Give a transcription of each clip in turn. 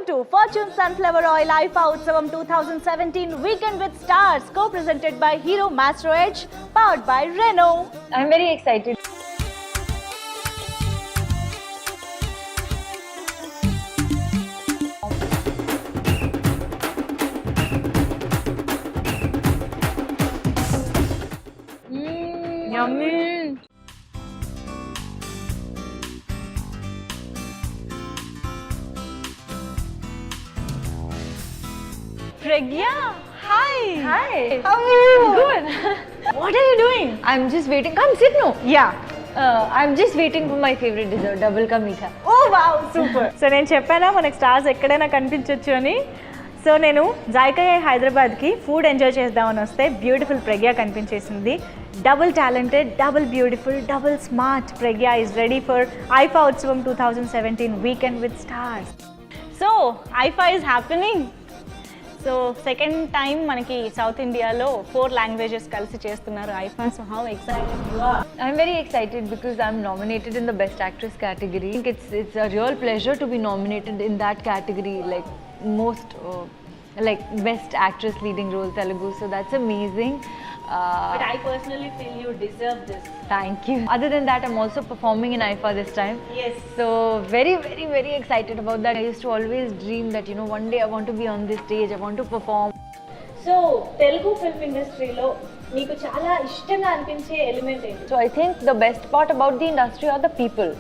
Welcome to Fortune Sunflower Oil IFA Utsavam 2017 Weekend with Stars, co-presented by Hero Mastro Edge, powered by Renault. I'm very excited. Yummy. Pragya, hi. Hi. How are you? Good. What are you doing? I'm just waiting. Come sit now. Yeah. I'm just waiting for my favorite dessert, double ka meetha. Oh wow, super. So నేను చెప్పానా మనకి stars ఎక్కడైనా కనిపించవచ్చు అని. So నేను జాయికా హైదరాబాద్కి food enjoy చేద్దామని వస్తే బ్యూటిఫుల్ ప్రగ్య కనిపించేసింది. Double talented, double beautiful, double smart Pragya is ready for IIFA Utsavam 2017 weekend with stars. So IIFA is happening. So second time మనకి సౌత్ ఇండియాలో 4 లాంగ్వేజెస్ కలిసి చేస్తున్నారు IIFA. So how excited you are? I'm very excited because I'm nominated in the Best Actress category. I think it's a real pleasure to be nominated in that category, like most like Best Actress Leading Role Telugu. So that's amazing. But I personally feel you deserve this. Thank you. Other than that, I'm also performing in IFA this time. Yes. So very excited about that. I used to always dream that, you know, one day I want to be on this stage, I want to perform. So Telugu film ఇండస్ట్రీలో మీకు చాలా ఇష్టంగా అనిపించే element ఏంటి? So I think the best part about the industry are the people.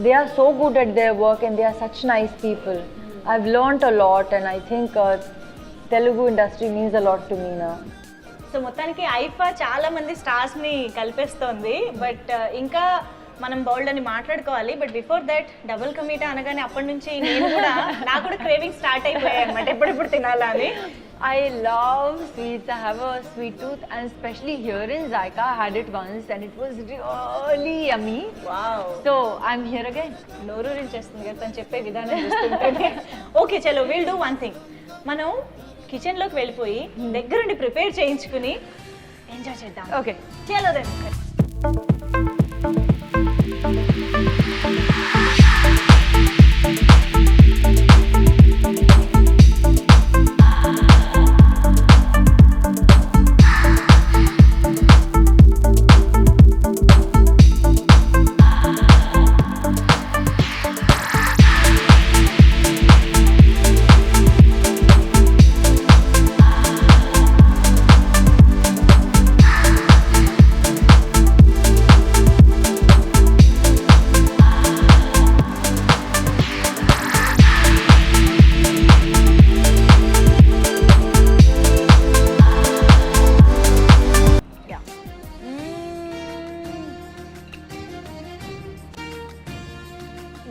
They are so good at their work and they are such nice people. I've learnt a lot and I think Telugu industry means a lot to me now. So మొత్తానికి ఐఫా చాలా మంది స్టార్స్ని కలిపేస్తోంది. But ఇంకా మనం bowled అని మాట్లాడుకోవాలి. But before that double కమీటా అనగానే అప్పటి నుంచి నాకు కూడా క్రేవింగ్ స్టార్ట్ అయిపోయాయి అనమాట, ఎప్పుడెప్పుడు తినాలా అని. I love sweets. I have a sweet tooth and especially here in Zaika I had it once and it was really yummy. Wow. So I'm here again. నోరూరించేస్తుంది కదా తను చెప్పే విధానం చూస్తుంటే. ఓకే చలో విల్ డూ వన్ థింగ్. మనం కిచెన్లోకి వెళ్ళిపోయి దగ్గరుండి ప్రిపేర్ చేయించుకుని ఎంజాయ్ చేద్దాం. Okay. చలో then.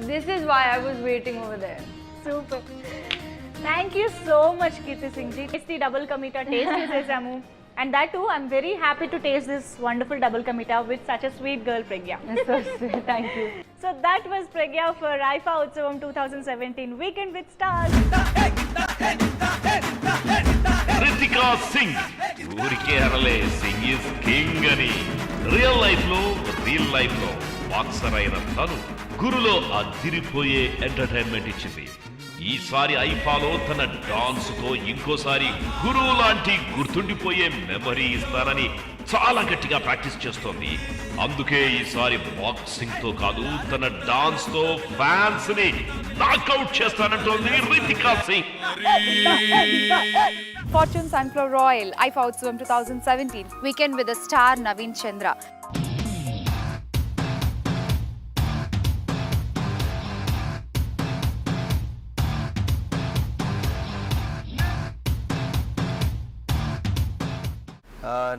This is why I was waiting over there. Super. Thank you so much Kirti Singh ji. Tasty double ka meetha taste చేసేసాము. And that too I'm very happy to taste this wonderful double ka meetha with such a sweet girl Pragya. So sweet. Thank you. So that was Pragya for IFA Utsavam 2017 Weekend with Stars. Ritika Singh ఊరికే అనలే Singh is king అని. Real life లో boxer అయిన తను గురులో అదిరిపోయే entertainment ఇచ్చింది. ఈసారి ఐఫాలో తన డాన్స్ తో ఇంకోసారి గురువు లాంటి గుర్తుండిపోయే మెమరీ ఇస్తానని చాలా గట్టిగా ప్రాక్టీస్ చేస్తోంది. అందుకే ఈసారి బాక్సింగ్ తో కాదు తన డాన్స్ తో ఫ్యాన్స్ ని నాకౌట్ చేస్తానంటోంది Ritika Singh. Fortune Sunflower Oil IFA Utsavam 2017 Weekend with the star Naveen Chandra.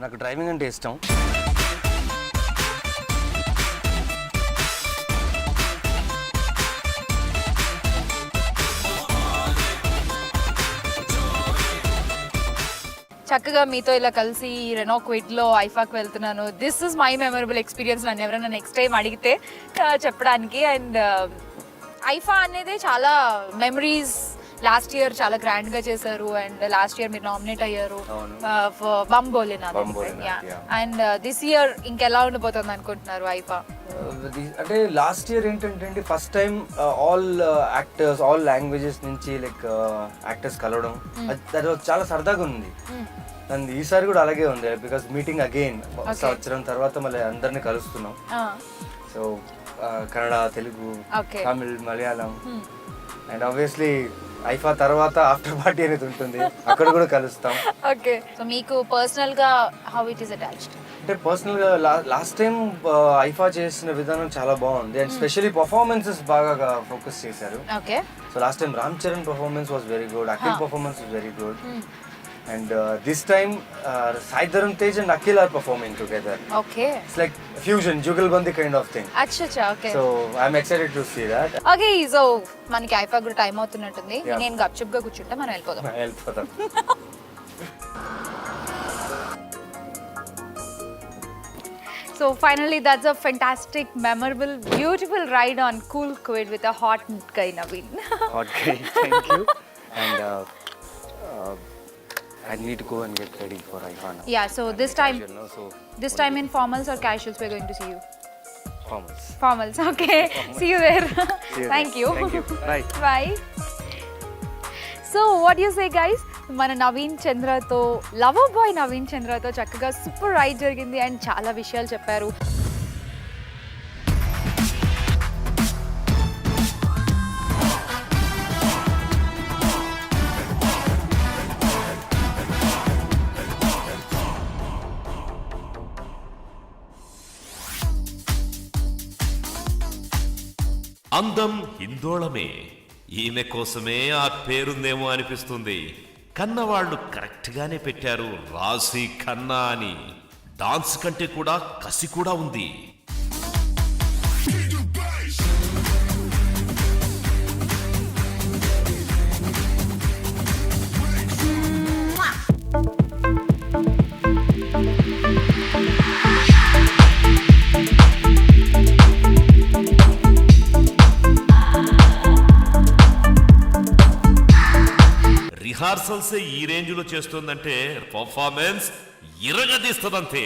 నాకు డ్రైవింగ్ అంటే ఇష్టం. చక్కగా మీతో ఇలా కలిసి రెనో క్విడ్లో ఐఫాకి వెళ్తున్నాను. This is my memorable experience. నన్ను ఎవరైనా నెక్స్ట్ టైం అడిగితే చెప్పడానికి. అండ్ ఐఫా అనేది చాలా మెమరీస్ లాస్ట్ ఇయర్ చాలా గ్రాండ్ గా చేశారు అండ్ లాస్ట్ ఇయర్ మీరు నామినేట్ అయ్యారు అవును. Bum Bholenath Bum Bholenath, yeah. And this year ఇంకెలా ఉండిపోతుంది అనుకుంటున్నారు ఐఫా? అంటే లాస్ట్ ఇయర్ ఏంటంటే first time all actors all languages నుంచి లైక్ యాక్టర్స్ కలవడం అది చాలా సరదాగా ఉంది. అండ్ ఈసారి కూడా అలాగే ఉంది బికాస్ మీటింగ్ అగైన్ సంవత్సరం తర్వాత మళ్ళీ అందరిని కలుస్తున్నాం. So Kannada, Telugu, Okay. Tamil, Malayalam and obviously IIFA తర్వాత ఆఫ్టర్ పార్టీ అనేది ఉంటుంది, అక్కడ కూడా కలుస్తాం. ఓకే, సో మీకు పర్సనల్ గా హౌ ఇట్ ఈస్ అటాచ్డ్? అంటే పర్సనల్ గా లాస్ట్ టైం ఐఫా చేసిన విధానం చాలా బాగుంది అండ్ స్పెషల్లీ పర్ఫార్మెన్సెస్ బాగా ఫోకస్ చేశారు. Okay, so last time Ram Charan performance was very good, Akhil performance was very good and this time Sai Dharam Tej and Akhil are performing together. Okay, it's like fusion jugalbandi kind of thing. అచ్చా, okay. So I'm excited to see that. Okay, so మనకి IIFA కూడా time అవుతున్నట్టుంది. Yeah. నేను గప్చుప్ గా కూర్చుంటా, మనం వెళ్ళిపోదాం. వెళ్ళిపోతాం. So finally, that's a fantastic, memorable, beautiful ride on Cool Quid with a hot guy Naveen. Hot guy, thank you. And I need to go and get ready for IFA now. Yeah, so this time, Casual, no? So this time in formals or casuals, we're going to see you. formals. Formals, okay. See you there. See you Thank there. you. Thank you. Bye. Bye. So what you say guys, మన Naveen చంద్రతో, lover boy Naveen చంద్రతో చక్కగా super ride జరిగింది and చాలా విషయాలు చెప్పారు. అందం హిందోళమే, ఈమె కోసమే ఆ పేరుందేమో అనిపిస్తుంది. కన్నవాళ్ళు కరెక్ట్ గానే పెట్టారు రాశి ఖన్నా అని. డాన్స్ కంటే కూడా కసి కూడా ఉంది. రిహార్సల్స్ ఈ రేంజ్ లో చేస్తుందంటే పర్ఫార్మెన్స్ ఇరగదీస్తుందంతే.